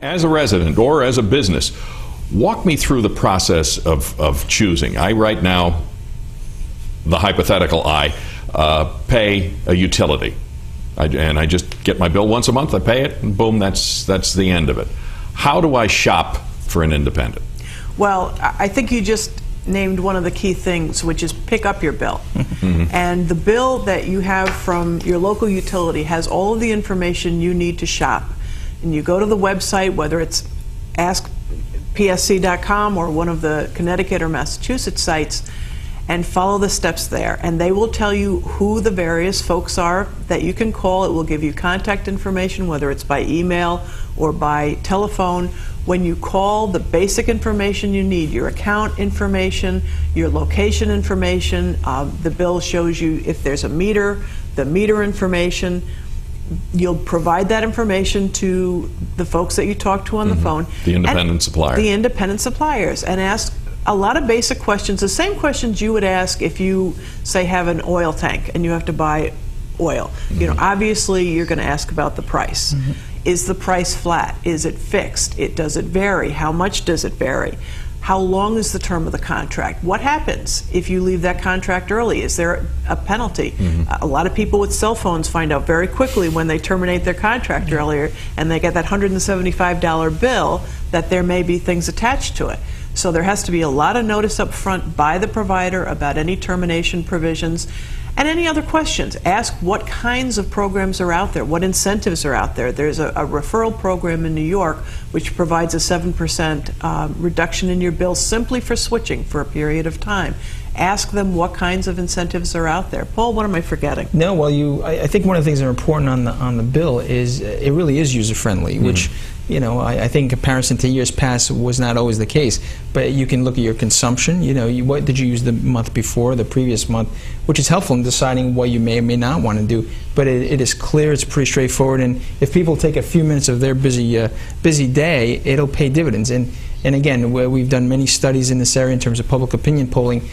As a resident or as a business, walk me through the process of choosing. I right now, the hypothetical, I pay a utility. And I just get my bill once a month, I pay it, and boom, that's the end of it. How do I shop for an independent? Well, I think you just named one of the key things, which is pick up your bill. And the bill that you have from your local utility has all of the information you need to shop. And you go to the website, whether it's askpsc.com or one of the Connecticut or Massachusetts sites, and follow the steps there. And they will tell you who the various folks are that you can call. It will give you contact information, whether it's by email or by telephone. When you call, the basic information you need, your account information, your location information, the bill shows you if there's a meter, the meter information. You'll provide that information to the folks that you talk to on the phone. The independent supplier. The independent suppliers, and ask a lot of basic questions, the same questions you would ask if you, say, have an oil tank and you have to buy oil. You know, obviously you're going to ask about the price. Is the price flat? Is it fixed? Does it vary? How much does it vary? How long is the term of the contract? What happens if you leave that contract early? Is there a penalty? A lot of people with cell phones find out very quickly when they terminate their contract earlier and they get that $175 bill that there may be things attached to it. So there has to be a lot of notice up front by the provider about any termination provisions. And any other questions, ask what kinds of programs are out there, what incentives are out there. There's a referral program in New York which provides a 7% reduction in your bill simply for switching for a period of time. Ask them what kinds of incentives are out there. Paul, what am I forgetting? No, well, I think one of the things that are important on the bill is it really is user-friendly, which, you know, I think in comparison to years past was not always the case. But you can look at your consumption, you know, what did you use the month before, the previous month, which is helpful in deciding what you may or may not want to do. But it is clear, it's pretty straightforward, and if people take a few minutes of their busy day, it'll pay dividends. And again, we've done many studies in this area in terms of public opinion polling.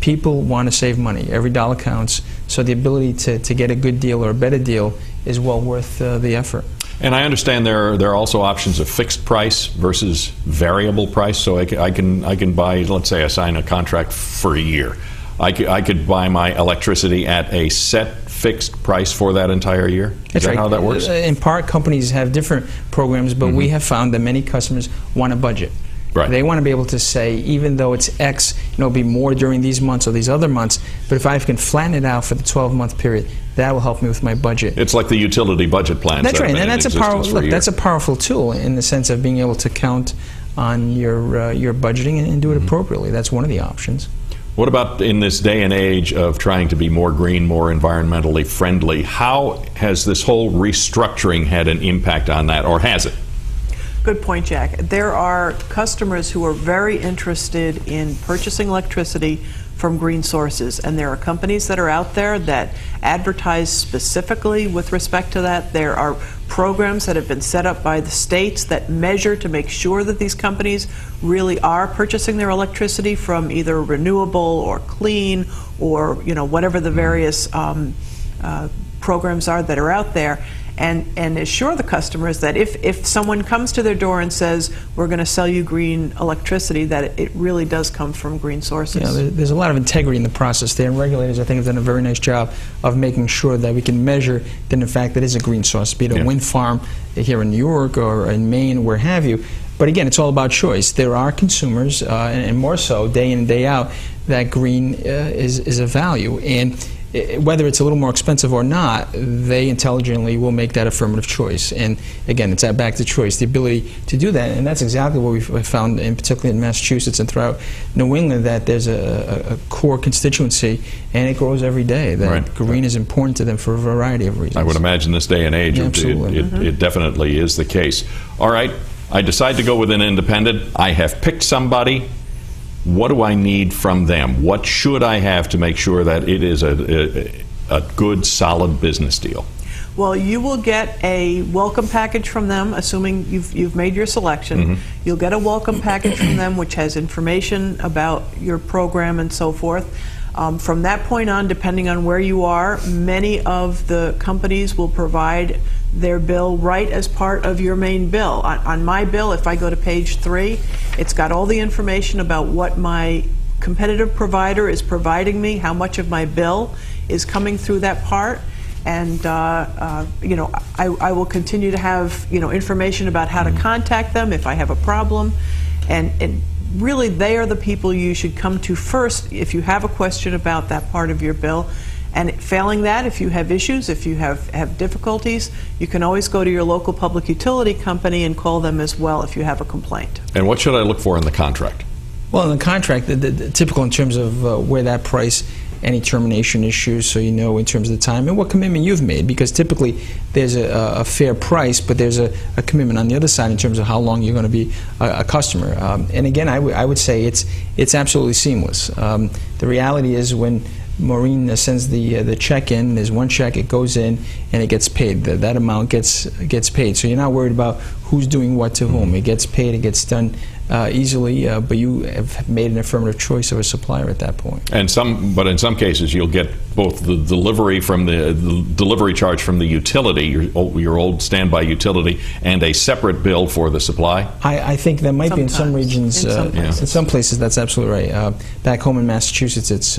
People want to save money. Every dollar counts. So the ability to get a good deal or a better deal is well worth the effort. And I understand there are also options of fixed price versus variable price. So I can buy, let's say I sign a contract for a year. I could buy my electricity at a set fixed price for that entire year? Is that how that works? In part, companies have different programs, but we have found that many customers want a budget. Right. They want to be able to say, even though it's X, you know, it'll be more during these months or these other months, but if I can flatten it out for the 12-month period, that will help me with my budget. It's like the utility budget plans. That's right, and that's a powerful tool in the sense of being able to count on your budgeting and do it appropriately. That's one of the options. What about in this day and age of trying to be more green, more environmentally friendly? How has this whole restructuring had an impact on that, or has it? Good point, Jack. There are customers who are very interested in purchasing electricity from green sources, and there are companies that are out there that advertise specifically with respect to that. There are programs that have been set up by the states that measure to make sure that these companies really are purchasing their electricity from either renewable or clean or, you know, whatever the various programs are that are out there. And assure the customers that if someone comes to their door and says, we're going to sell you green electricity, that it really does come from green sources. Yeah, there's a lot of integrity in the process there, and regulators, I think, have done a very nice job of making sure that we can measure that, in fact, it is a green source, be it a wind farm here in New York or in Maine, where have you. But again, it's all about choice. There are consumers, and more so, day in and day out, that green is a value. And whether it's a little more expensive or not, they intelligently will make that affirmative choice. And again, it's back to choice, the ability to do that. And that's exactly what we've found, particularly in Massachusetts and throughout New England, that there's a core constituency, and it grows every day, that green is important to them for a variety of reasons. I would imagine this day and age, it definitely is the case. All right, I decide to go with an independent. I have picked somebody. What do I need from them? What should I have to make sure that it is a good, solid business deal? Well, you will get a welcome package from them, assuming you've made your selection. You'll get a welcome package from them which has information about your program and so forth. From that point on, depending on where you are, many of the companies will provide their bill right as part of your main bill. On my bill, if I go to page 3, it's got all the information about what my competitive provider is providing me, how much of my bill is coming through that part. And you know, I will continue to have, you know, information about how to contact them if I have a problem, and really they are the people you should come to first if you have a question about that part of your bill. And failing that, if you have issues, if you have difficulties, you can always go to your local public utility company and call them as well if you have a complaint. And what should I look for in the contract? Well, in the contract, the typical in terms of where that price, any termination issues, so you know in terms of the time and what commitment you've made, because typically there's a fair price, but there's a commitment on the other side in terms of how long you're going to be a customer. And again, I would say it's absolutely seamless. The reality is when Maureen sends the check in, there's one check, it goes in and it gets paid. That amount gets paid. So you're not worried about who's doing what to whom. It gets paid, it gets done easily, but you have made an affirmative choice of a supplier at that point. But in some cases, you'll get both the delivery from the delivery charge from the utility, your old standby utility, and a separate bill for the supply. I think that might be in some regions. In some places, that's absolutely right. Back home in Massachusetts, it's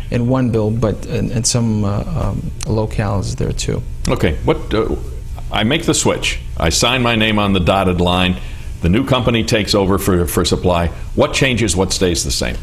in one bill, but in some locales there too. Okay. I make the switch. I sign my name on the dotted line. The new company takes over for supply. What changes? What stays the same?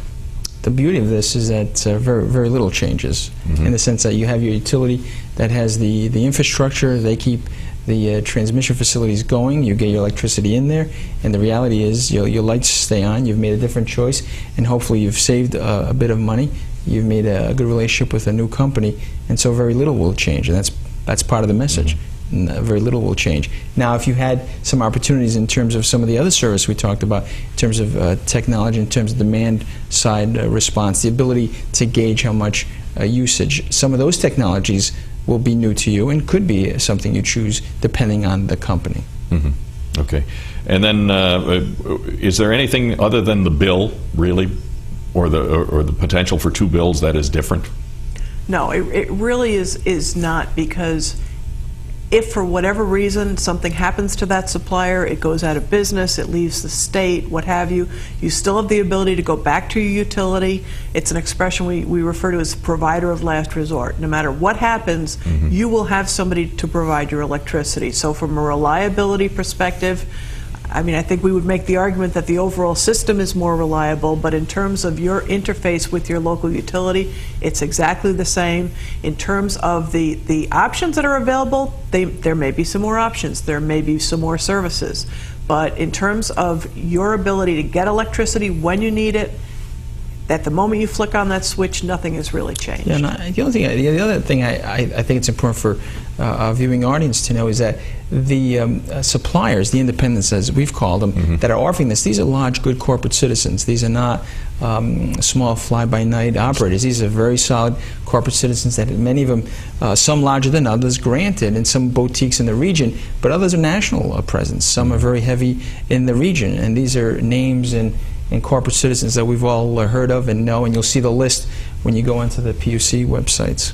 The beauty of this is that very, very little changes, in the sense that you have your utility that has the infrastructure. They keep the transmission facilities going. You get your electricity in there, and the reality is your lights stay on. You've made a different choice, and hopefully you've saved a bit of money. You've made a good relationship with a new company, and so very little will change, and that's part of the message. Very little will change. Now, if you had some opportunities in terms of some of the other service we talked about, in terms of technology, in terms of demand side response, the ability to gauge how much usage, some of those technologies will be new to you and could be something you choose depending on the company. Okay. And then is there anything other than the bill, really, or the potential for two bills that is different? No, it really is not, because if for whatever reason something happens to that supplier, it goes out of business, it leaves the state, what have you, you still have the ability to go back to your utility. It's an expression we refer to as provider of last resort. No matter what happens, you will have somebody to provide your electricity. So from a reliability perspective, I mean, I think we would make the argument that the overall system is more reliable, but in terms of your interface with your local utility, it's exactly the same. In terms of the options that are available, there may be some more options, there may be some more services. But in terms of your ability to get electricity when you need it, at the moment you flick on that switch, nothing has really changed. Yeah, the other thing I think it's important for our viewing audience to know is that the suppliers, the independents as we've called them, that are offering this, these are large, good corporate citizens. These are not small fly-by-night operators. These are very solid corporate citizens that many of them, some larger than others, granted, and some boutiques in the region, but others are national presence. Some are very heavy in the region, and these are names and corporate citizens that we've all heard of and know, and you'll see the list when you go into the PUC websites.